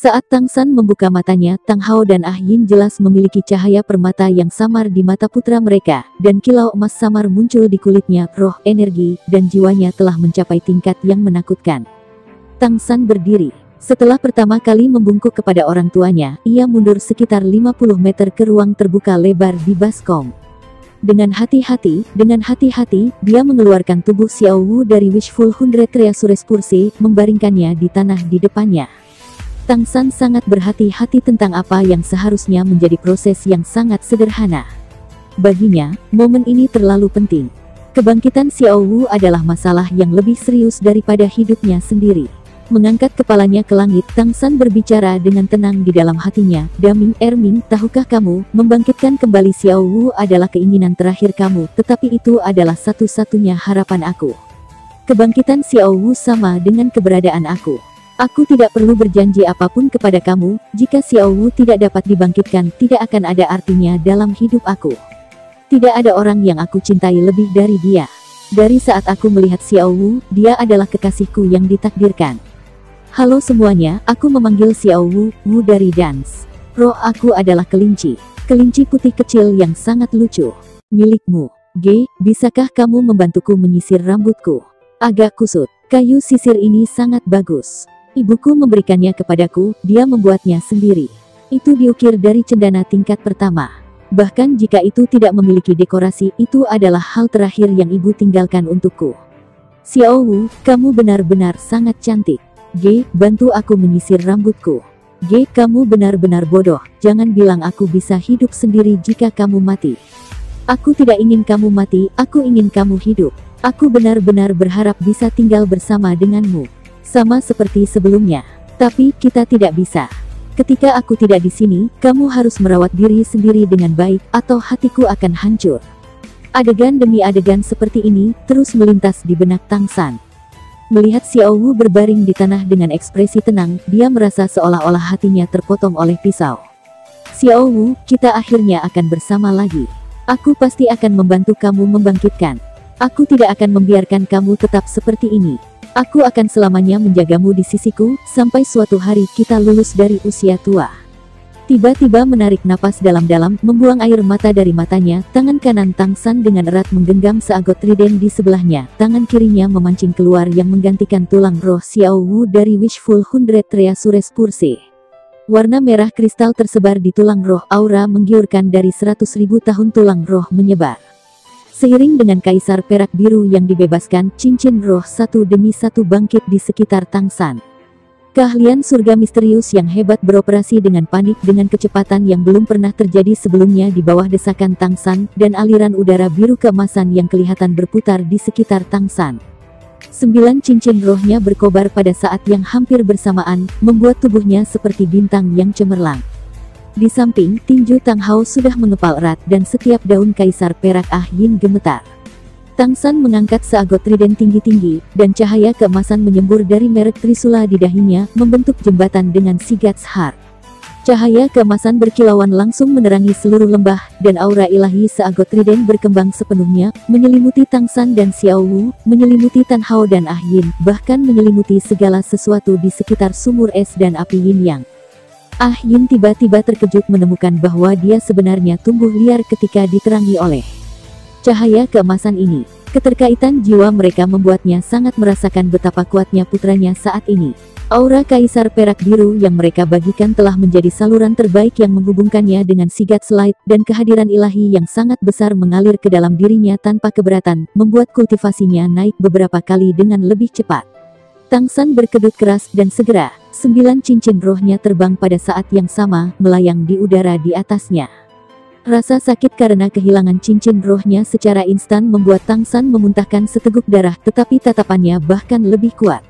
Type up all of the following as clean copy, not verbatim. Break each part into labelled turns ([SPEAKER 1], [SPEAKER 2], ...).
[SPEAKER 1] Saat Tang San membuka matanya, Tang Hao dan Ah Yin jelas memiliki cahaya permata yang samar di mata putra mereka, dan kilau emas samar muncul di kulitnya. Roh, energi, dan jiwanya telah mencapai tingkat yang menakutkan. Tang San berdiri. Setelah pertama kali membungkuk kepada orang tuanya, ia mundur sekitar 50 meter ke ruang terbuka lebar di baskom. Dengan hati-hati, dia mengeluarkan tubuh Xiao Wu dari Wishful 100 Treasures Purse, membaringkannya di tanah di depannya. Tang San sangat berhati-hati tentang apa yang seharusnya menjadi proses yang sangat sederhana. Baginya, momen ini terlalu penting. Kebangkitan Xiao Wu adalah masalah yang lebih serius daripada hidupnya sendiri. Mengangkat kepalanya ke langit, Tang San berbicara dengan tenang di dalam hatinya. Daming Erming, tahukah kamu, membangkitkan kembali Xiao Wu adalah keinginan terakhir kamu, tetapi itu adalah satu-satunya harapan aku. Kebangkitan Xiao Wu sama dengan keberadaan aku. Aku tidak perlu berjanji apapun kepada kamu. Jika Xiao Wu tidak dapat dibangkitkan, tidak akan ada artinya dalam hidup aku. Tidak ada orang yang aku cintai lebih dari dia. Dari saat aku melihat Xiao Wu, dia adalah kekasihku yang ditakdirkan. Halo semuanya, aku memanggil Xiao Wu, Wu dari Dance. Roh aku adalah kelinci. Kelinci putih kecil yang sangat lucu. Milikmu. G, bisakah kamu membantuku menyisir rambutku? Agak kusut. Kayu sisir ini sangat bagus. Ibuku memberikannya kepadaku, dia membuatnya sendiri. Itu diukir dari cendana tingkat pertama. Bahkan jika itu tidak memiliki dekorasi, itu adalah hal terakhir yang ibu tinggalkan untukku. Xiao Wu, kamu benar-benar sangat cantik. G, bantu aku menyisir rambutku. G, kamu benar-benar bodoh, jangan bilang aku bisa hidup sendiri jika kamu mati. Aku tidak ingin kamu mati, aku ingin kamu hidup. Aku benar-benar berharap bisa tinggal bersama denganmu. Sama seperti sebelumnya. Tapi, kita tidak bisa. Ketika aku tidak di sini, kamu harus merawat diri sendiri dengan baik, atau hatiku akan hancur. Adegan demi adegan seperti ini, terus melintas di benak Tang San. Melihat Xiao Wu berbaring di tanah dengan ekspresi tenang, dia merasa seolah-olah hatinya terpotong oleh pisau. Xiao Wu, kita akhirnya akan bersama lagi. Aku pasti akan membantu kamu membangkitkan. Aku tidak akan membiarkan kamu tetap seperti ini. Aku akan selamanya menjagamu di sisiku, sampai suatu hari kita lulus dari usia tua. Tiba-tiba menarik napas dalam-dalam, membuang air mata dari matanya, tangan kanan Tang San dengan erat menggenggam seagot trident di sebelahnya, tangan kirinya memancing keluar yang menggantikan tulang roh Xiao Wu dari Wishful 100 Treasures Purse. Warna merah kristal tersebar di tulang roh, aura menggiurkan dari 100.000 tahun tulang roh menyebar. Seiring dengan kaisar perak biru yang dibebaskan, cincin roh satu demi satu bangkit di sekitar Tang San. Keahlian surga misterius yang hebat beroperasi dengan panik dengan kecepatan yang belum pernah terjadi sebelumnya di bawah desakan Tang San, dan aliran udara biru keemasan yang kelihatan berputar di sekitar Tang San. 9 cincin rohnya berkobar pada saat yang hampir bersamaan, membuat tubuhnya seperti bintang yang cemerlang. Di samping, tinju Tang Hao sudah mengepal erat dan setiap daun kaisar perak Ah Yin gemetar. Tang San mengangkat seagot trident tinggi-tinggi, dan cahaya keemasan menyembur dari merek trisula di dahinya, membentuk jembatan dengan Sigat's Heart. Cahaya keemasan berkilauan langsung menerangi seluruh lembah, dan aura ilahi seagot trident berkembang sepenuhnya, menyelimuti Tang San dan Xiao Wu, menyelimuti Tan Hao dan Ah Yin, bahkan menyelimuti segala sesuatu di sekitar sumur es dan api Yin Yang. Ah Yin tiba-tiba terkejut menemukan bahwa dia sebenarnya tumbuh liar ketika diterangi oleh cahaya keemasan ini. Keterkaitan jiwa mereka membuatnya sangat merasakan betapa kuatnya putranya saat ini. Aura kaisar perak biru yang mereka bagikan telah menjadi saluran terbaik yang menghubungkannya dengan Sigat's Light, dan kehadiran ilahi yang sangat besar mengalir ke dalam dirinya tanpa keberatan, membuat kultivasinya naik beberapa kali dengan lebih cepat. Tang San berkedut keras dan segera, 9 cincin rohnya terbang pada saat yang sama, melayang di udara di atasnya. Rasa sakit karena kehilangan cincin rohnya secara instan membuat Tang San memuntahkan seteguk darah, tetapi tatapannya bahkan lebih kuat.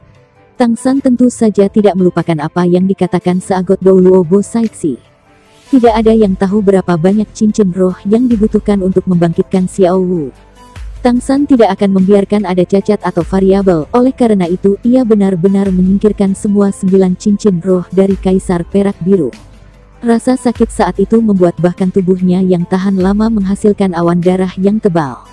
[SPEAKER 1] Tang San tentu saja tidak melupakan apa yang dikatakan seagot Douluo Bo Saixi. Tidak ada yang tahu berapa banyak cincin roh yang dibutuhkan untuk membangkitkan Xiao Wu. Tang San tidak akan membiarkan ada cacat atau variabel, oleh karena itu, ia benar-benar menyingkirkan semua 9 cincin roh dari Kaisar Perak Biru. Rasa sakit saat itu membuat bahkan tubuhnya yang tahan lama menghasilkan awan darah yang tebal.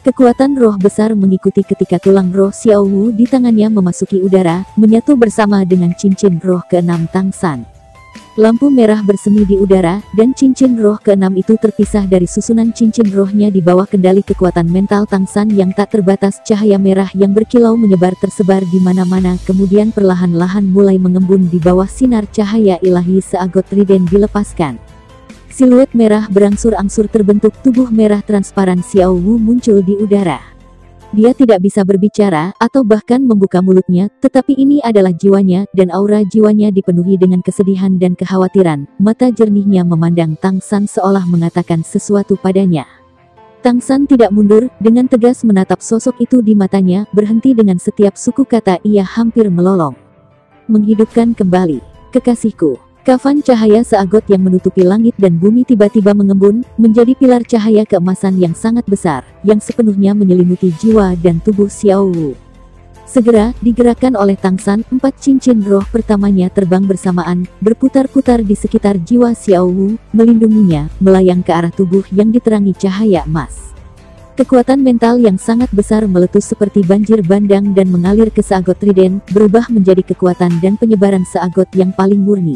[SPEAKER 1] Kekuatan roh besar mengikuti ketika tulang roh Xiao Wu di tangannya memasuki udara, menyatu bersama dengan cincin roh ke-6 Tang San. Lampu merah bersemi di udara, dan cincin roh keenam itu terpisah dari susunan cincin rohnya di bawah kendali kekuatan mental Tang San yang tak terbatas. Cahaya merah yang berkilau menyebar tersebar di mana-mana, kemudian perlahan-lahan mulai mengembun di bawah sinar cahaya ilahi. Seagot trident dilepaskan. Siluet merah berangsur-angsur terbentuk, tubuh merah transparan Xiao Wu muncul di udara. Dia tidak bisa berbicara, atau bahkan membuka mulutnya, tetapi ini adalah jiwanya, dan aura jiwanya dipenuhi dengan kesedihan dan kekhawatiran. Mata jernihnya memandang Tang San seolah mengatakan sesuatu padanya. Tang San tidak mundur, dengan tegas menatap sosok itu di matanya, berhenti dengan setiap suku kata ia hampir melolong. Menghidupkan kembali, kekasihku. Kafan cahaya seagot yang menutupi langit dan bumi tiba-tiba mengembun, menjadi pilar cahaya keemasan yang sangat besar, yang sepenuhnya menyelimuti jiwa dan tubuh Xiao Wu. Segera, digerakkan oleh Tang San, 4 cincin roh pertamanya terbang bersamaan, berputar-putar di sekitar jiwa Xiao Wu, melindunginya, melayang ke arah tubuh yang diterangi cahaya emas. Kekuatan mental yang sangat besar meletus seperti banjir bandang dan mengalir ke seagot trident, berubah menjadi kekuatan dan penyebaran seagot yang paling murni.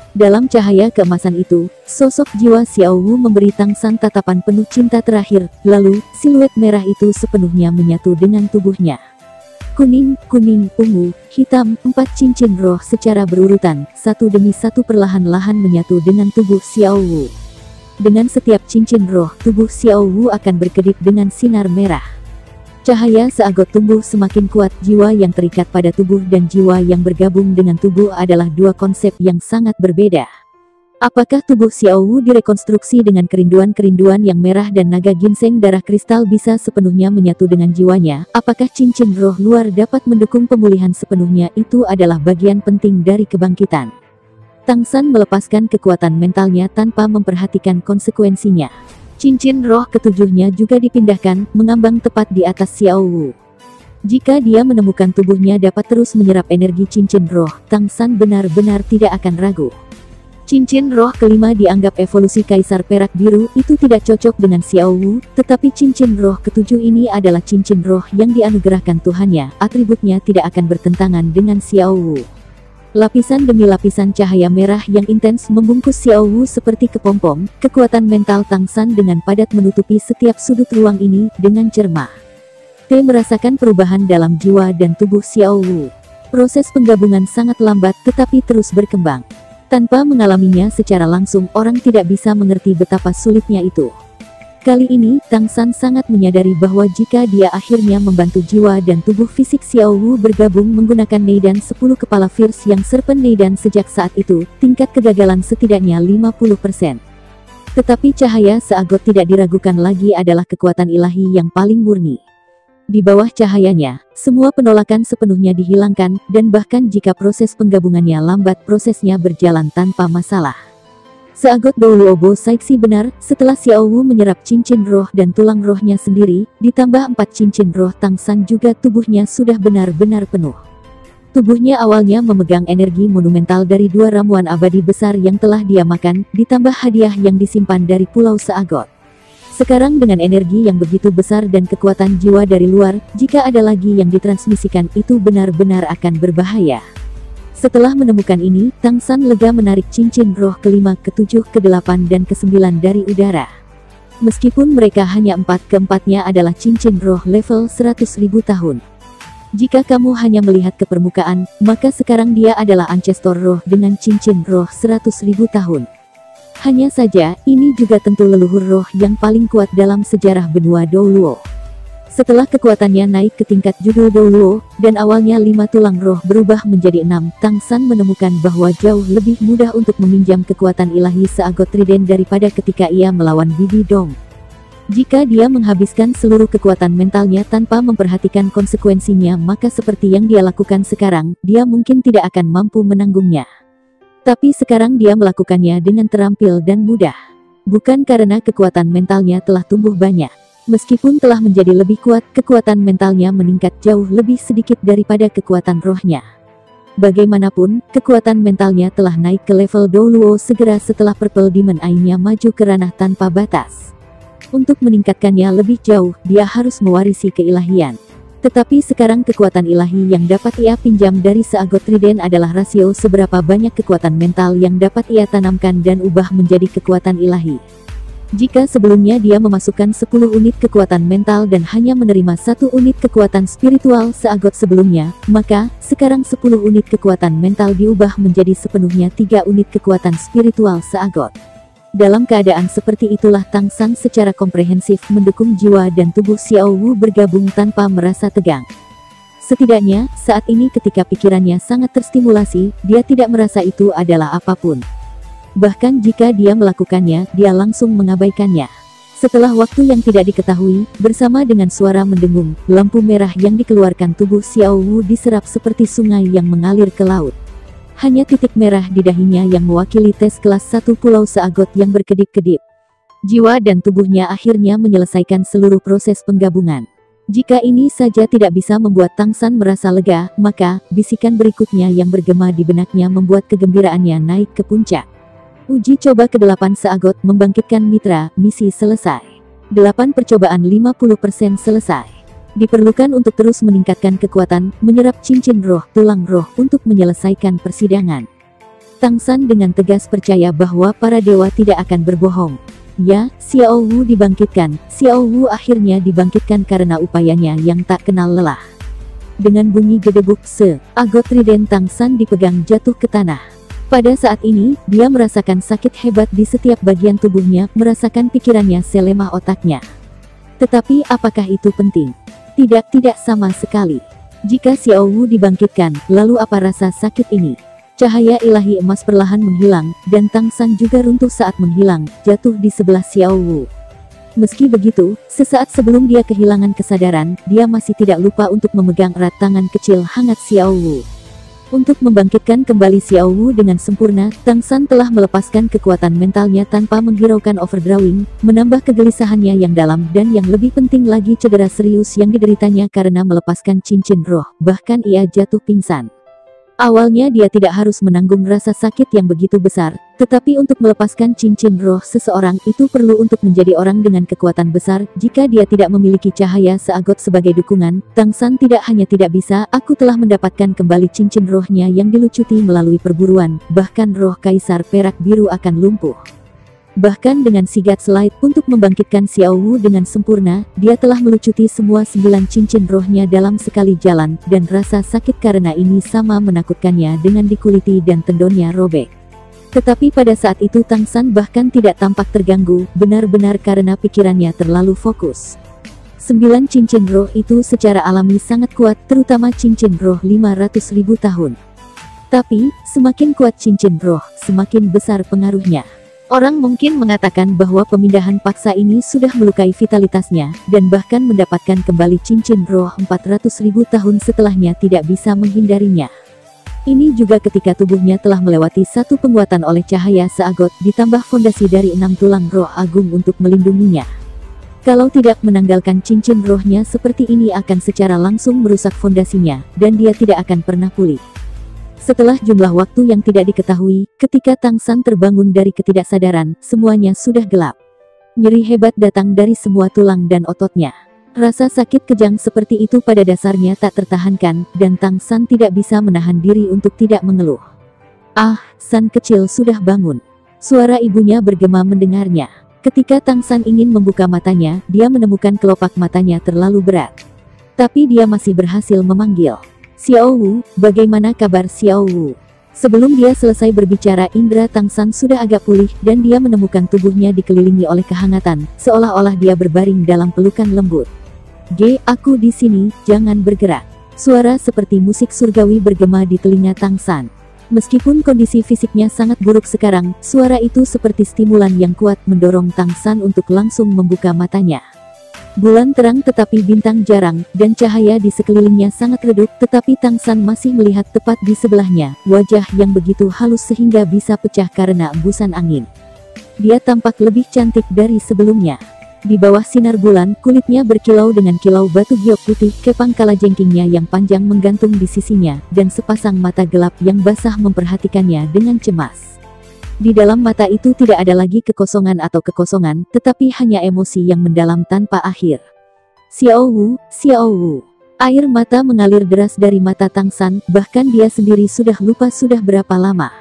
[SPEAKER 1] Dalam cahaya keemasan itu, sosok jiwa Xiao Wu memberi Tang San tatapan penuh cinta terakhir, lalu, siluet merah itu sepenuhnya menyatu dengan tubuhnya. Kuning, kuning, ungu, hitam, 4 cincin roh secara berurutan, satu demi satu perlahan-lahan menyatu dengan tubuh Xiao Wu. Dengan setiap cincin roh, tubuh Xiao Wu akan berkedip dengan sinar merah. Cahaya seagot tumbuh semakin kuat. Jiwa yang terikat pada tubuh dan jiwa yang bergabung dengan tubuh adalah dua konsep yang sangat berbeda. Apakah tubuh Xiao Wu direkonstruksi dengan kerinduan-kerinduan yang merah dan naga ginseng darah kristal bisa sepenuhnya menyatu dengan jiwanya? Apakah cincin roh luar dapat mendukung pemulihan sepenuhnya? Itu adalah bagian penting dari kebangkitan. Tang San melepaskan kekuatan mentalnya tanpa memperhatikan konsekuensinya. Cincin roh ketujuhnya juga dipindahkan, mengambang tepat di atas Xiao Wu. Jika dia menemukan tubuhnya dapat terus menyerap energi cincin roh, Tang San benar-benar tidak akan ragu. Cincin roh kelima dianggap evolusi Kaisar Perak Biru, itu tidak cocok dengan Xiao Wu, tetapi cincin roh ketujuh ini adalah cincin roh yang dianugerahkan Tuhannya, atributnya tidak akan bertentangan dengan Xiao Wu. Lapisan demi lapisan cahaya merah yang intens membungkus Xiao Wu seperti kepompong. Kekuatan mental Tang San dengan padat menutupi setiap sudut ruang ini dengan cermat. T merasakan perubahan dalam jiwa dan tubuh Xiao Wu. Proses penggabungan sangat lambat tetapi terus berkembang. Tanpa mengalaminya secara langsung, orang tidak bisa mengerti betapa sulitnya itu. Kali ini, Tang San sangat menyadari bahwa jika dia akhirnya membantu jiwa dan tubuh fisik Xiao Wu bergabung menggunakan Neidan 10 kepala Fierce yang Serpent Neidan sejak saat itu, tingkat kegagalan setidaknya 50%. Tetapi cahaya seagot tidak diragukan lagi adalah kekuatan ilahi yang paling murni. Di bawah cahayanya, semua penolakan sepenuhnya dihilangkan, dan bahkan jika proses penggabungannya lambat, prosesnya berjalan tanpa masalah. Seagot Douluo Bo Saiksi benar, setelah Xiao Wu menyerap cincin roh dan tulang rohnya sendiri, ditambah 4 cincin roh Tang San juga tubuhnya sudah benar-benar penuh. Tubuhnya awalnya memegang energi monumental dari 2 ramuan abadi besar yang telah dia makan, ditambah hadiah yang disimpan dari Pulau Seagot. Sekarang dengan energi yang begitu besar dan kekuatan jiwa dari luar, jika ada lagi yang ditransmisikan itu benar-benar akan berbahaya. Setelah menemukan ini, Tang San lega menarik cincin roh kelima, ketujuh, kedelapan dan kesembilan dari udara. Meskipun mereka hanya 4, keempatnya adalah cincin roh level 100.000 tahun. Jika kamu hanya melihat ke permukaan, maka sekarang dia adalah ancestor roh dengan cincin roh 100.000 tahun. Hanya saja, ini juga tentu leluhur roh yang paling kuat dalam sejarah benua Douluo. Setelah kekuatannya naik ke tingkat judul Douluo, dan awalnya 5 tulang roh berubah menjadi 6, Tang San menemukan bahwa jauh lebih mudah untuk meminjam kekuatan ilahi Seagot Trident daripada ketika ia melawan Bibi Dong. Jika dia menghabiskan seluruh kekuatan mentalnya tanpa memperhatikan konsekuensinya, maka seperti yang dia lakukan sekarang, dia mungkin tidak akan mampu menanggungnya. Tapi sekarang dia melakukannya dengan terampil dan mudah. Bukan karena kekuatan mentalnya telah tumbuh banyak. Meskipun telah menjadi lebih kuat, kekuatan mentalnya meningkat jauh lebih sedikit daripada kekuatan rohnya. Bagaimanapun, kekuatan mentalnya telah naik ke level Douluo segera setelah Purple Demon Eye-nya maju ke ranah tanpa batas. Untuk meningkatkannya lebih jauh, dia harus mewarisi keilahian. Tetapi sekarang kekuatan ilahi yang dapat ia pinjam dari seagot trident adalah rasio seberapa banyak kekuatan mental yang dapat ia tanamkan dan ubah menjadi kekuatan ilahi. Jika sebelumnya dia memasukkan 10 unit kekuatan mental dan hanya menerima 1 unit kekuatan spiritual seagot sebelumnya, maka sekarang 10 unit kekuatan mental diubah menjadi sepenuhnya 3 unit kekuatan spiritual seagot. Dalam keadaan seperti itulah Tang San secara komprehensif mendukung jiwa dan tubuh Xiao Wu bergabung tanpa merasa tegang. Setidaknya, saat ini ketika pikirannya sangat terstimulasi, dia tidak merasa itu adalah apapun. Bahkan jika dia melakukannya, dia langsung mengabaikannya. Setelah waktu yang tidak diketahui, bersama dengan suara mendengung, lampu merah yang dikeluarkan tubuh Xiao Wu diserap seperti sungai yang mengalir ke laut. Hanya titik merah di dahinya yang mewakili tes kelas 1 pulau seagot yang berkedip-kedip. Jiwa dan tubuhnya akhirnya menyelesaikan seluruh proses penggabungan. Jika ini saja tidak bisa membuat Tang San merasa lega, maka bisikan berikutnya yang bergema di benaknya membuat kegembiraannya naik ke puncak. Uji coba ke-8 seagot membangkitkan mitra, misi selesai. 8 percobaan 50% selesai. Diperlukan untuk terus meningkatkan kekuatan, menyerap cincin roh, tulang roh untuk menyelesaikan persidangan. Tang San dengan tegas percaya bahwa para dewa tidak akan berbohong. Ya, Xiao Wu dibangkitkan. Xiao Wu akhirnya dibangkitkan karena upayanya yang tak kenal lelah. Dengan bunyi gedebuk agot trident Tang San dipegang jatuh ke tanah. Pada saat ini, dia merasakan sakit hebat di setiap bagian tubuhnya, merasakan pikirannya selemah otaknya. Tetapi apakah itu penting? Tidak sama sekali. Jika Xiao Wu dibangkitkan, lalu apa rasa sakit ini? Cahaya ilahi emas perlahan menghilang, dan Tang San juga runtuh saat menghilang, jatuh di sebelah Xiao Wu. Meski begitu, sesaat sebelum dia kehilangan kesadaran, dia masih tidak lupa untuk memegang erat tangan kecil hangat Xiao Wu. Untuk membangkitkan kembali Xiao Wu dengan sempurna, Tang San telah melepaskan kekuatan mentalnya tanpa menghiraukan overdrawing, menambah kegelisahannya yang dalam dan yang lebih penting lagi cedera serius yang dideritanya karena melepaskan cincin roh, bahkan ia jatuh pingsan. Awalnya dia tidak harus menanggung rasa sakit yang begitu besar, tetapi untuk melepaskan cincin roh seseorang itu perlu untuk menjadi orang dengan kekuatan besar. Jika dia tidak memiliki cahaya seagot sebagai dukungan, Tang San tidak hanya tidak bisa, aku telah mendapatkan kembali cincin rohnya yang dilucuti melalui perburuan, bahkan roh Kaisar Perak Biru akan lumpuh. Bahkan dengan sigat slide untuk membangkitkan Xiao Wu dengan sempurna, dia telah melucuti semua 9 cincin rohnya dalam sekali jalan, dan rasa sakit karena ini sama menakutkannya dengan dikuliti dan tendonnya robek. Tetapi pada saat itu Tang San bahkan tidak tampak terganggu, benar-benar karena pikirannya terlalu fokus. 9 cincin roh itu secara alami sangat kuat, terutama cincin roh 500.000 tahun. Tapi, semakin kuat cincin roh, semakin besar pengaruhnya. Orang mungkin mengatakan bahwa pemindahan paksa ini sudah melukai vitalitasnya, dan bahkan mendapatkan kembali cincin roh 400.000 tahun setelahnya tidak bisa menghindarinya. Ini juga ketika tubuhnya telah melewati satu penguatan oleh cahaya seagot, ditambah fondasi dari 6 tulang roh agung untuk melindunginya. Kalau tidak menanggalkan cincin rohnya seperti ini akan secara langsung merusak fondasinya, dan dia tidak akan pernah pulih. Setelah jumlah waktu yang tidak diketahui, ketika Tang San terbangun dari ketidaksadaran, semuanya sudah gelap. Nyeri hebat datang dari semua tulang dan ototnya. Rasa sakit kejang seperti itu pada dasarnya tak tertahankan, dan Tang San tidak bisa menahan diri untuk tidak mengeluh. Ah, San kecil sudah bangun. Suara ibunya bergema mendengarnya. Ketika Tang San ingin membuka matanya, dia menemukan kelopak matanya terlalu berat. Tapi dia masih berhasil memanggil. Xiao Wu, bagaimana kabar Xiao Wu? Sebelum dia selesai berbicara, indera Tang San sudah agak pulih, dan dia menemukan tubuhnya dikelilingi oleh kehangatan, seolah-olah dia berbaring dalam pelukan lembut. Aku di sini, jangan bergerak. Suara seperti musik surgawi bergema di telinga Tang San. Meskipun kondisi fisiknya sangat buruk sekarang, suara itu seperti stimulan yang kuat mendorong Tang San untuk langsung membuka matanya. Bulan terang tetapi bintang jarang, dan cahaya di sekelilingnya sangat redup, tetapi Tang San masih melihat tepat di sebelahnya, wajah yang begitu halus sehingga bisa pecah karena embusan angin. Dia tampak lebih cantik dari sebelumnya. Di bawah sinar bulan, kulitnya berkilau dengan kilau batu giok putih, kepang kalajengkingnya yang panjang menggantung di sisinya, dan sepasang mata gelap yang basah memperhatikannya dengan cemas. Di dalam mata itu tidak ada lagi kekosongan atau kekosongan, tetapi hanya emosi yang mendalam tanpa akhir. Xiao Wu, Xiao Wu. Air mata mengalir deras dari mata Tang San, bahkan dia sendiri sudah lupa sudah berapa lama.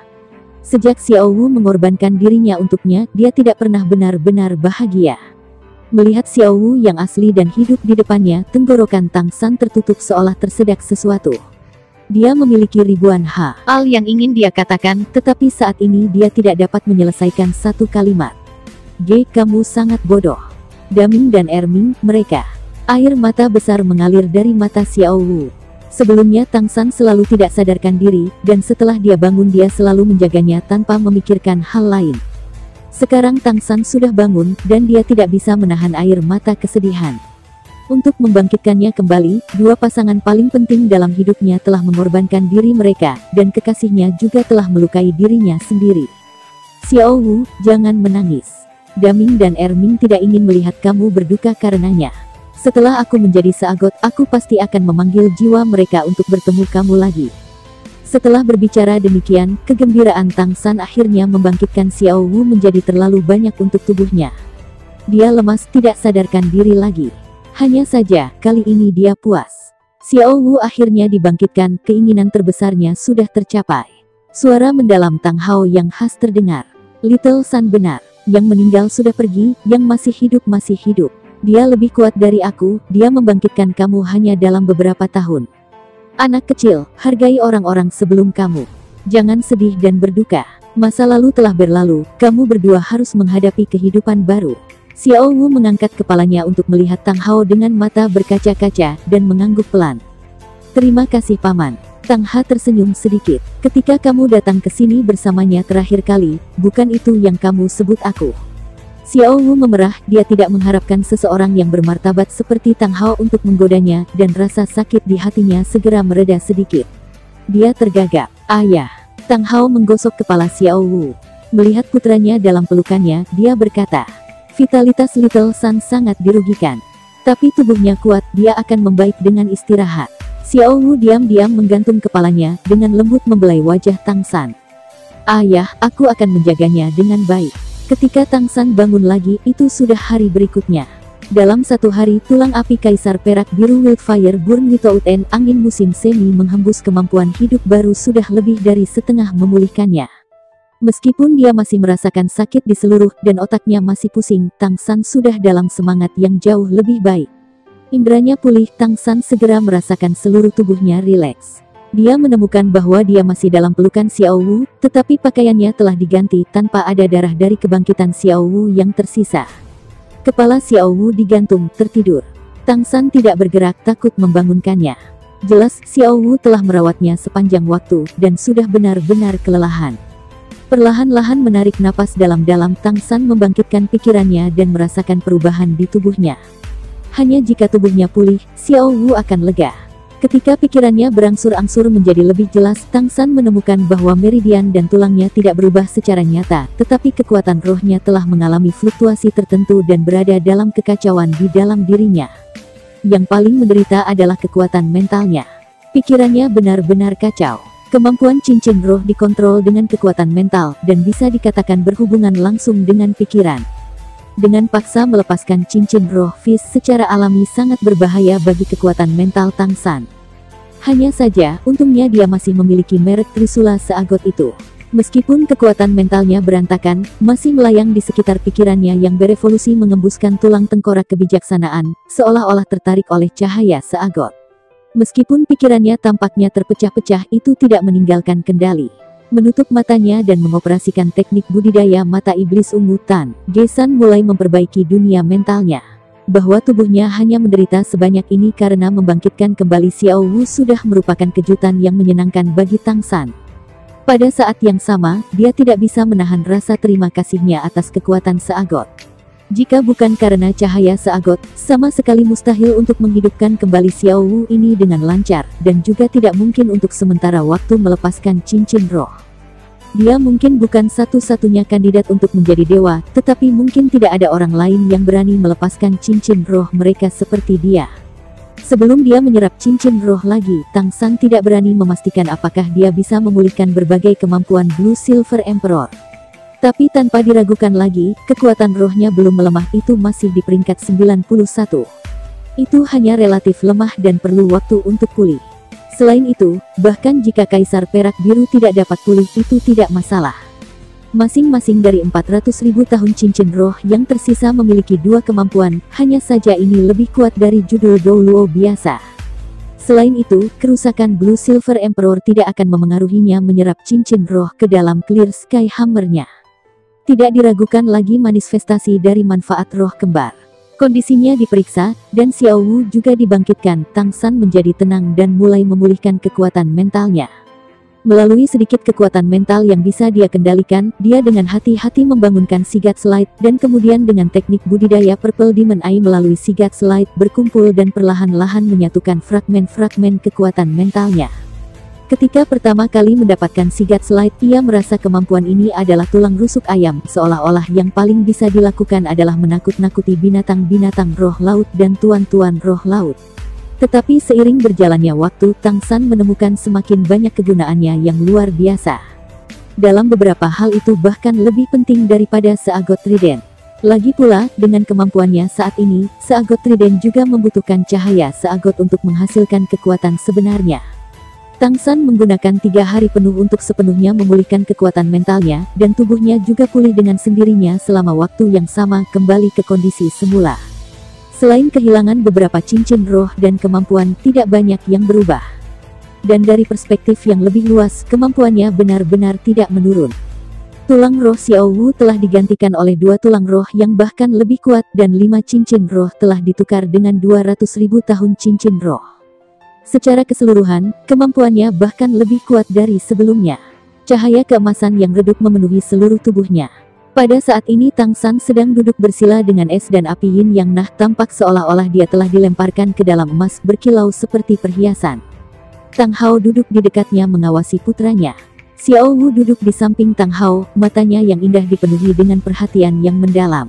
[SPEAKER 1] Sejak Xiao Wu mengorbankan dirinya untuknya, dia tidak pernah benar-benar bahagia. Melihat Xiao Wu yang asli dan hidup di depannya, tenggorokan Tang San tertutup seolah tersedak sesuatu. Dia memiliki ribuan hal yang ingin dia katakan, tetapi saat ini dia tidak dapat menyelesaikan satu kalimat. Kamu sangat bodoh. Daming dan Erming, mereka. Air mata besar mengalir dari mata Xiao Wu. Sebelumnya Tang San selalu tidak sadarkan diri, dan setelah dia bangun dia selalu menjaganya tanpa memikirkan hal lain. Sekarang Tang San sudah bangun, dan dia tidak bisa menahan air mata kesedihan. Untuk membangkitkannya kembali, dua pasangan paling penting dalam hidupnya telah mengorbankan diri mereka, dan kekasihnya juga telah melukai dirinya sendiri. Xiao Wu, jangan menangis. Daming dan Erming tidak ingin melihat kamu berduka karenanya. Setelah aku menjadi seagot, aku pasti akan memanggil jiwa mereka untuk bertemu kamu lagi. Setelah berbicara demikian, kegembiraan Tang San akhirnya membangkitkan Xiao Wu menjadi terlalu banyak untuk tubuhnya. Dia lemas, tidak sadarkan diri lagi. Hanya saja, kali ini dia puas. Xiao Wu akhirnya dibangkitkan, keinginan terbesarnya sudah tercapai. Suara mendalam Tang Hao yang khas terdengar. Little San benar, yang meninggal sudah pergi, yang masih hidup masih hidup. Dia lebih kuat dari aku, dia membangkitkan kamu hanya dalam beberapa tahun. Anak kecil, hargai orang-orang sebelum kamu. Jangan sedih dan berduka. Masa lalu telah berlalu, kamu berdua harus menghadapi kehidupan baru. Xiao Wu mengangkat kepalanya untuk melihat Tang Hao dengan mata berkaca-kaca, dan mengangguk pelan. Terima kasih paman. Tang Ha tersenyum sedikit. Ketika kamu datang ke sini bersamanya terakhir kali, bukan itu yang kamu sebut aku. Xiao Wu memerah, dia tidak mengharapkan seseorang yang bermartabat seperti Tang Hao untuk menggodanya, dan rasa sakit di hatinya segera mereda sedikit. Dia tergagap. Ayah. Tang Hao menggosok kepala Xiao Wu. Melihat putranya dalam pelukannya, dia berkata, vitalitas Little San sangat dirugikan. Tapi tubuhnya kuat, dia akan membaik dengan istirahat. Xiao Wu diam-diam menggantung kepalanya, dengan lembut membelai wajah Tang San. Ayah, aku akan menjaganya dengan baik. Ketika Tang San bangun lagi, itu sudah hari berikutnya. Dalam satu hari, tulang api Kaisar Perak Biru Wildfire Burn Without End, angin musim semi menghembus kemampuan hidup baru sudah lebih dari setengah memulihkannya. Meskipun dia masih merasakan sakit di seluruh dan otaknya masih pusing, Tang San sudah dalam semangat yang jauh lebih baik. Indranya pulih, Tang San segera merasakan seluruh tubuhnya rileks. Dia menemukan bahwa dia masih dalam pelukan Xiao Wu, tetapi pakaiannya telah diganti tanpa ada darah dari kebangkitan Xiao Wu yang tersisa. Kepala Xiao Wu digantung, tertidur. Tang San tidak bergerak, takut membangunkannya. Jelas, Xiao Wu telah merawatnya sepanjang waktu, dan sudah benar-benar kelelahan. Perlahan-lahan menarik napas dalam-dalam, Tang San membangkitkan pikirannya dan merasakan perubahan di tubuhnya. Hanya jika tubuhnya pulih, Xiao Wu akan lega. Ketika pikirannya berangsur-angsur menjadi lebih jelas, Tang San menemukan bahwa meridian dan tulangnya tidak berubah secara nyata, tetapi kekuatan rohnya telah mengalami fluktuasi tertentu dan berada dalam kekacauan di dalam dirinya. Yang paling menderita adalah kekuatan mentalnya. Pikirannya benar-benar kacau. Kemampuan cincin roh dikontrol dengan kekuatan mental, dan bisa dikatakan berhubungan langsung dengan pikiran. Dengan paksa melepaskan cincin roh Fis secara alami sangat berbahaya bagi kekuatan mental Tang San. Hanya saja, untungnya dia masih memiliki merek Trisula seagot itu. Meskipun kekuatan mentalnya berantakan, masih melayang di sekitar pikirannya yang berevolusi mengembuskan tulang tengkorak kebijaksanaan, seolah-olah tertarik oleh cahaya seagot. Meskipun pikirannya tampaknya terpecah-pecah, itu tidak meninggalkan kendali. Menutup matanya dan mengoperasikan teknik budidaya mata iblis ungu Tan, Gesan mulai memperbaiki dunia mentalnya. Bahwa tubuhnya hanya menderita sebanyak ini karena membangkitkan kembali Xiao Wu sudah merupakan kejutan yang menyenangkan bagi Tang San. Pada saat yang sama, dia tidak bisa menahan rasa terima kasihnya atas kekuatan seagot. Jika bukan karena cahaya seagot, sama sekali mustahil untuk menghidupkan kembali Xiao Wu ini dengan lancar, dan juga tidak mungkin untuk sementara waktu melepaskan cincin roh. Dia mungkin bukan satu-satunya kandidat untuk menjadi dewa, tetapi mungkin tidak ada orang lain yang berani melepaskan cincin roh mereka seperti dia. Sebelum dia menyerap cincin roh lagi, Tang San tidak berani memastikan apakah dia bisa memulihkan berbagai kemampuan Blue Silver Emperor. Tapi tanpa diragukan lagi, kekuatan rohnya belum melemah, itu masih di peringkat 91. itu hanya relatif lemah dan perlu waktu untuk pulih. Selain itu, bahkan jika Kaisar Perak Biru tidak dapat pulih, itu tidak masalah. Masing-masing dari 400.000 tahun cincin roh yang tersisa memiliki dua kemampuan, hanya saja ini lebih kuat dari judul Douluo biasa. Selain itu, kerusakan Blue Silver Emperor tidak akan memengaruhinya menyerap cincin roh ke dalam Clear Sky Hammer-nya. Tidak diragukan lagi manifestasi dari manfaat roh kembar. Kondisinya diperiksa, dan Xiao Wu juga dibangkitkan. Tang San menjadi tenang dan mulai memulihkan kekuatan mentalnya. Melalui sedikit kekuatan mental yang bisa dia kendalikan, dia dengan hati-hati membangunkan Sigat Slide, dan kemudian dengan teknik budidaya Purple Demon Eye melalui Sigat Slide berkumpul dan perlahan-lahan menyatukan fragmen-fragmen kekuatan mentalnya. Ketika pertama kali mendapatkan Sigat Slide, ia merasa kemampuan ini adalah tulang rusuk ayam, seolah-olah yang paling bisa dilakukan adalah menakut-nakuti binatang-binatang roh laut dan tuan-tuan roh laut. Tetapi seiring berjalannya waktu, Tang San menemukan semakin banyak kegunaannya yang luar biasa. Dalam beberapa hal itu bahkan lebih penting daripada Seagot Trident. Lagi pula, dengan kemampuannya saat ini, Seagot Trident juga membutuhkan cahaya Seagot untuk menghasilkan kekuatan sebenarnya. Tang San menggunakan 3 hari penuh untuk sepenuhnya memulihkan kekuatan mentalnya, dan tubuhnya juga pulih dengan sendirinya selama waktu yang sama kembali ke kondisi semula. Selain kehilangan beberapa cincin roh dan kemampuan, tidak banyak yang berubah. Dan dari perspektif yang lebih luas, kemampuannya benar-benar tidak menurun. Tulang roh Xiao Wu telah digantikan oleh 2 tulang roh yang bahkan lebih kuat, dan 5 cincin roh telah ditukar dengan 200.000 tahun cincin roh. Secara keseluruhan, kemampuannya bahkan lebih kuat dari sebelumnya. Cahaya keemasan yang redup memenuhi seluruh tubuhnya. Pada saat ini Tang San sedang duduk bersila dengan es dan api yin yang nah, tampak seolah-olah dia telah dilemparkan ke dalam emas berkilau seperti perhiasan. Tang Hao duduk di dekatnya mengawasi putranya. Xiao Wu duduk di samping Tang Hao, matanya yang indah dipenuhi dengan perhatian yang mendalam.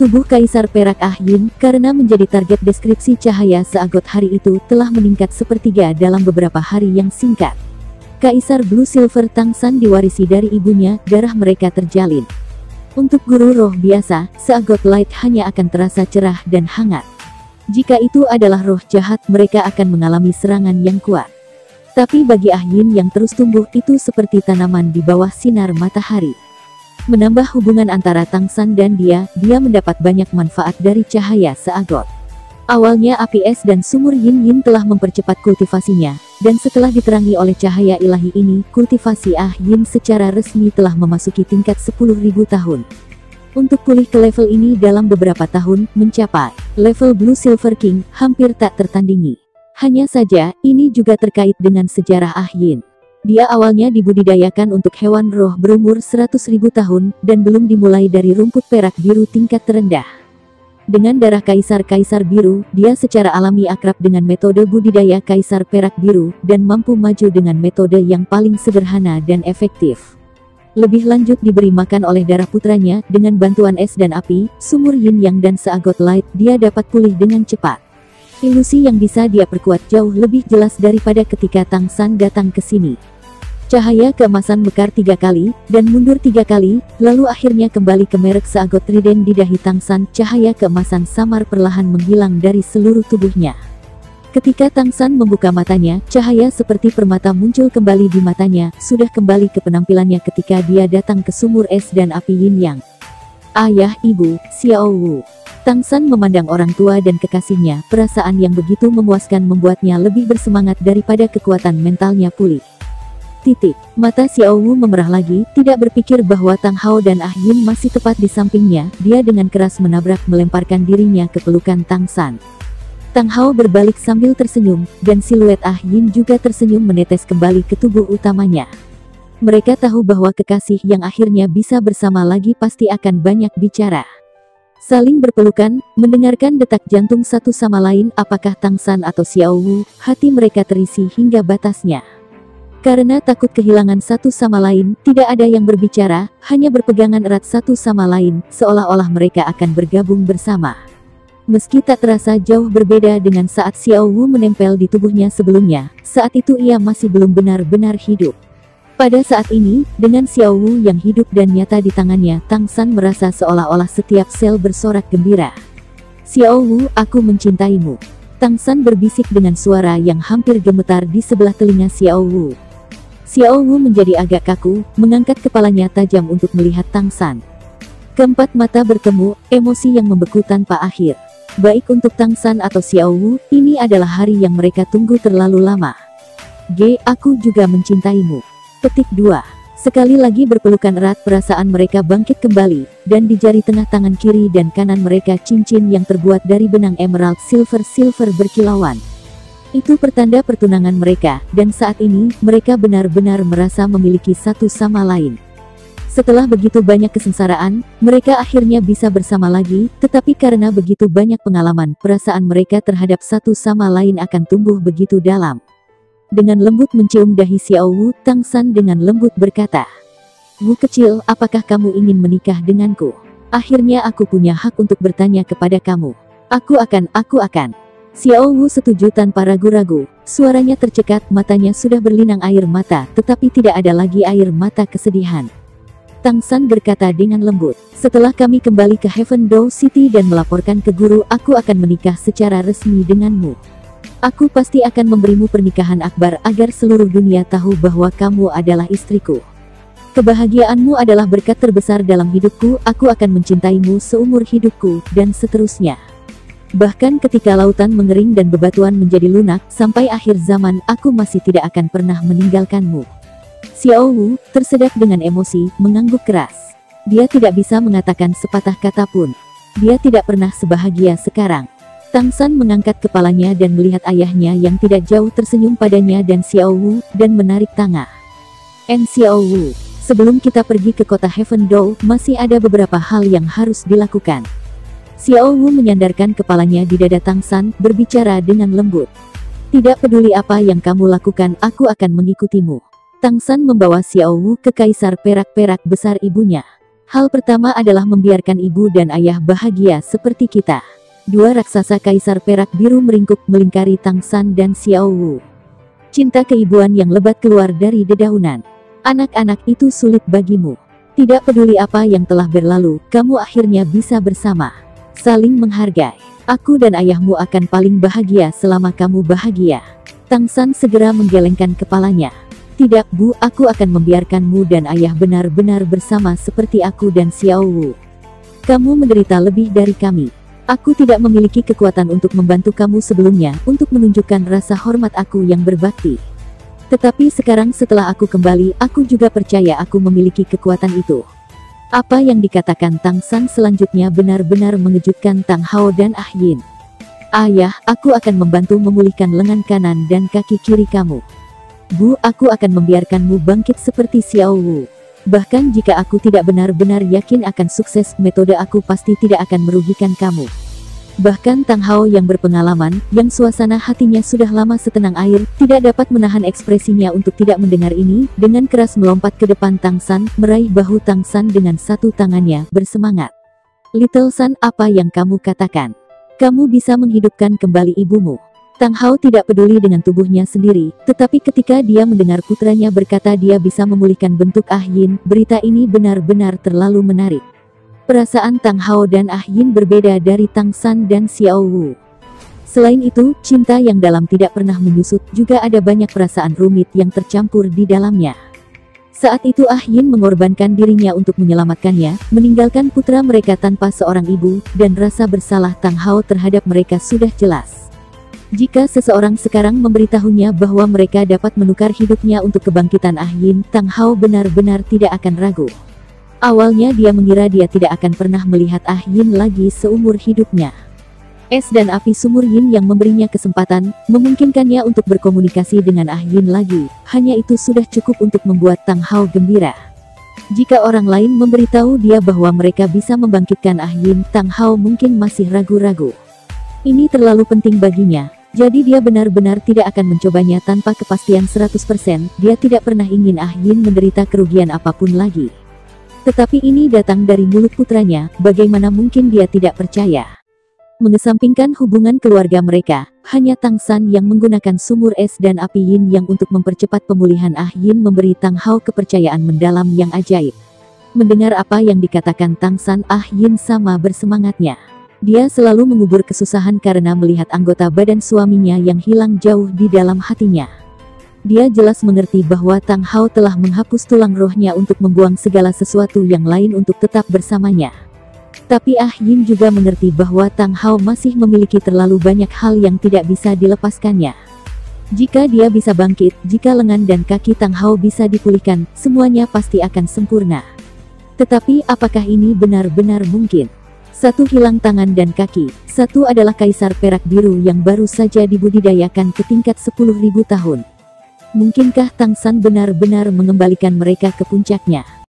[SPEAKER 1] Tubuh Kaisar Perak Ah Yin, karena menjadi target deskripsi cahaya Seagot hari itu, telah meningkat sepertiga dalam beberapa hari yang singkat. Kaisar Blue Silver Tang San diwarisi dari ibunya, darah mereka terjalin. Untuk guru roh biasa, Seagot Light hanya akan terasa cerah dan hangat. Jika itu adalah roh jahat, mereka akan mengalami serangan yang kuat. Tapi bagi Ah Yin yang terus tumbuh, itu seperti tanaman di bawah sinar matahari. Menambah hubungan antara Tang San dan dia mendapat banyak manfaat dari cahaya Seagot. Awalnya api es dan sumur Yin Yin telah mempercepat kultivasinya, dan setelah diterangi oleh cahaya ilahi ini, kultivasi Ah Yin secara resmi telah memasuki tingkat 10.000 tahun. Untuk pulih ke level ini dalam beberapa tahun, mencapai level Blue Silver King, hampir tak tertandingi. Hanya saja, ini juga terkait dengan sejarah Ah Yin. Dia awalnya dibudidayakan untuk hewan roh berumur 100.000 tahun, dan belum dimulai dari rumput perak biru tingkat terendah. Dengan darah Kaisar-Kaisar Biru, dia secara alami akrab dengan metode budidaya Kaisar Perak Biru, dan mampu maju dengan metode yang paling sederhana dan efektif. Lebih lanjut diberi makan oleh darah putranya, dengan bantuan es dan api, sumur Yin Yang dan Seagot Light, dia dapat pulih dengan cepat. Ilusi yang bisa dia perkuat jauh lebih jelas daripada ketika Tang San datang ke sini. Cahaya keemasan mekar 3 kali, dan mundur 3 kali, lalu akhirnya kembali ke merek Seagot Trident di dahi Tang San. Cahaya keemasan samar perlahan menghilang dari seluruh tubuhnya. Ketika Tang San membuka matanya, cahaya seperti permata muncul kembali di matanya, sudah kembali ke penampilannya ketika dia datang ke sumur es dan api Yin Yang. Ayah, ibu, Xiao Wu. Tang San memandang orang tua dan kekasihnya, perasaan yang begitu memuaskan membuatnya lebih bersemangat daripada kekuatan mentalnya pulih. Mata Xiao Wu memerah lagi, tidak berpikir bahwa Tang Hao dan Ah Yin masih tepat di sampingnya. Dia dengan keras menabrak melemparkan dirinya ke pelukan Tang San. Tang Hao berbalik sambil tersenyum, dan siluet Ah Yin juga tersenyum menetes kembali ke tubuh utamanya. Mereka tahu bahwa kekasih yang akhirnya bisa bersama lagi pasti akan banyak bicara. Saling berpelukan, mendengarkan detak jantung satu sama lain. Apakah Tang San atau Xiao Wu? Hati mereka terisi hingga batasnya. Karena takut kehilangan satu sama lain, tidak ada yang berbicara, hanya berpegangan erat satu sama lain, seolah-olah mereka akan bergabung bersama. Meski tak terasa jauh berbeda dengan saat Xiao Wu menempel di tubuhnya sebelumnya, saat itu ia masih belum benar-benar hidup. Pada saat ini, dengan Xiao Wu yang hidup dan nyata di tangannya, Tang San merasa seolah-olah setiap sel bersorak gembira. Xiao Wu, aku mencintaimu. Tang San berbisik dengan suara yang hampir gemetar di sebelah telinga Xiao Wu. Xiao Wu menjadi agak kaku, mengangkat kepalanya tajam untuk melihat Tang San. Keempat mata bertemu, emosi yang membeku tanpa akhir. Baik untuk Tang San atau Xiao Wu, ini adalah hari yang mereka tunggu terlalu lama. Aku juga mencintaimu. Petik 2. Sekali lagi berpelukan erat, perasaan mereka bangkit kembali, dan di jari tengah tangan kiri dan kanan mereka cincin yang terbuat dari benang emerald silver berkilauan. Itu pertanda pertunangan mereka, dan saat ini, mereka benar-benar merasa memiliki satu sama lain. Setelah begitu banyak kesengsaraan, mereka akhirnya bisa bersama lagi, tetapi karena begitu banyak pengalaman, perasaan mereka terhadap satu sama lain akan tumbuh begitu dalam. Dengan lembut mencium dahi Xiao Wu, Tang San dengan lembut berkata, "Wu kecil, apakah kamu ingin menikah denganku? Akhirnya aku punya hak untuk bertanya kepada kamu." Aku akan. Xiao Wu setuju tanpa ragu-ragu, suaranya tercekat, matanya sudah berlinang air mata, tetapi tidak ada lagi air mata kesedihan. Tang San berkata dengan lembut, "Setelah kami kembali ke Heaven Dou City dan melaporkan ke guru, aku akan menikah secara resmi denganmu. Aku pasti akan memberimu pernikahan akbar agar seluruh dunia tahu bahwa kamu adalah istriku. Kebahagiaanmu adalah berkat terbesar dalam hidupku, aku akan mencintaimu seumur hidupku, dan seterusnya. Bahkan ketika lautan mengering dan bebatuan menjadi lunak, sampai akhir zaman, aku masih tidak akan pernah meninggalkanmu." Xiao Wu, tersedak dengan emosi, mengangguk keras. Dia tidak bisa mengatakan sepatah kata pun. Dia tidak pernah sebahagia sekarang. Tang San mengangkat kepalanya dan melihat ayahnya yang tidak jauh tersenyum padanya dan Xiao Wu, dan menarik tangga. Xiao Wu, sebelum kita pergi ke kota Heaven Dou, masih ada beberapa hal yang harus dilakukan. Xiao Wu menyandarkan kepalanya di dada Tang San, berbicara dengan lembut. "Tidak peduli apa yang kamu lakukan, aku akan mengikutimu." Tang San membawa Xiao Wu ke kaisar perak-perak besar ibunya. "Hal pertama adalah membiarkan ibu dan ayah bahagia seperti kita." Dua raksasa kaisar perak biru meringkuk melingkari Tang San dan Xiao Wu. Cinta keibuan yang lebat keluar dari dedaunan. "Anak-anak itu sulit bagimu. Tidak peduli apa yang telah berlalu, kamu akhirnya bisa bersama. Saling menghargai. Aku dan ayahmu akan paling bahagia selama kamu bahagia." Tang San segera menggelengkan kepalanya. "Tidak Bu, aku akan membiarkanmu dan ayah benar-benar bersama seperti aku dan Xiao Wu. Kamu menderita lebih dari kami. Aku tidak memiliki kekuatan untuk membantu kamu sebelumnya, untuk menunjukkan rasa hormat aku yang berbakti. Tetapi sekarang setelah aku kembali, aku juga percaya aku memiliki kekuatan itu." Apa yang dikatakan Tang San selanjutnya benar-benar mengejutkan Tang Hao dan Ah Yin. "Ayah, aku akan membantu memulihkan lengan kanan dan kaki kiri kamu. Bu, aku akan membiarkanmu bangkit seperti Xiao Wu. Bahkan jika aku tidak benar-benar yakin akan sukses, metode aku pasti tidak akan merugikan kamu." Bahkan Tang Hao yang berpengalaman, yang suasana hatinya sudah lama setenang air, tidak dapat menahan ekspresinya untuk tidak mendengar ini, dengan keras melompat ke depan Tang San, meraih bahu Tang San dengan satu tangannya, bersemangat. "Little San, apa yang kamu katakan? Kamu bisa menghidupkan kembali ibumu." Tang Hao tidak peduli dengan tubuhnya sendiri, tetapi ketika dia mendengar putranya berkata dia bisa memulihkan bentuk Ah Yin, berita ini benar-benar terlalu menarik. Perasaan Tang Hao dan Ah Yin berbeda dari Tang San dan Xiao Wu. Selain itu, cinta yang dalam tidak pernah menyusut, juga ada banyak perasaan rumit yang tercampur di dalamnya. Saat itu Ah Yin mengorbankan dirinya untuk menyelamatkannya, meninggalkan putra mereka tanpa seorang ibu, dan rasa bersalah Tang Hao terhadap mereka sudah jelas. Jika seseorang sekarang memberitahunya bahwa mereka dapat menukar hidupnya untuk kebangkitan Ah Yin, Tang Hao benar-benar tidak akan ragu. Awalnya dia mengira dia tidak akan pernah melihat Ah Yin lagi seumur hidupnya. Es dan api sumur Yin yang memberinya kesempatan, memungkinkannya untuk berkomunikasi dengan Ah Yin lagi, hanya itu sudah cukup untuk membuat Tang Hao gembira. Jika orang lain memberitahu dia bahwa mereka bisa membangkitkan Ah Yin, Tang Hao mungkin masih ragu-ragu. Ini terlalu penting baginya. Jadi dia benar-benar tidak akan mencobanya tanpa kepastian 100%, dia tidak pernah ingin Ah Yin menderita kerugian apapun lagi. Tetapi ini datang dari mulut putranya, bagaimana mungkin dia tidak percaya? Mengesampingkan hubungan keluarga mereka, hanya Tang San yang menggunakan sumur es dan api Yin yang untuk mempercepat pemulihan Ah Yin memberi Tang Hao kepercayaan mendalam yang ajaib. Mendengar apa yang dikatakan Tang San, Ah Yin sama bersemangatnya. Dia selalu mengubur kesusahan karena melihat anggota badan suaminya yang hilang jauh di dalam hatinya. Dia jelas mengerti bahwa Tang Hao telah menghapus tulang rohnya untuk membuang segala sesuatu yang lain untuk tetap bersamanya. Tapi Ah Yin juga mengerti bahwa Tang Hao masih memiliki terlalu banyak hal yang tidak bisa dilepaskannya. Jika dia bisa bangkit, jika lengan dan kaki Tang Hao bisa dipulihkan, semuanya pasti akan sempurna. Tetapi apakah ini benar-benar mungkin? Satu hilang tangan dan kaki, satu adalah kaisar perak biru yang baru saja dibudidayakan ke tingkat 10.000 tahun. Mungkinkah Tang San benar-benar mengembalikan mereka ke puncaknya?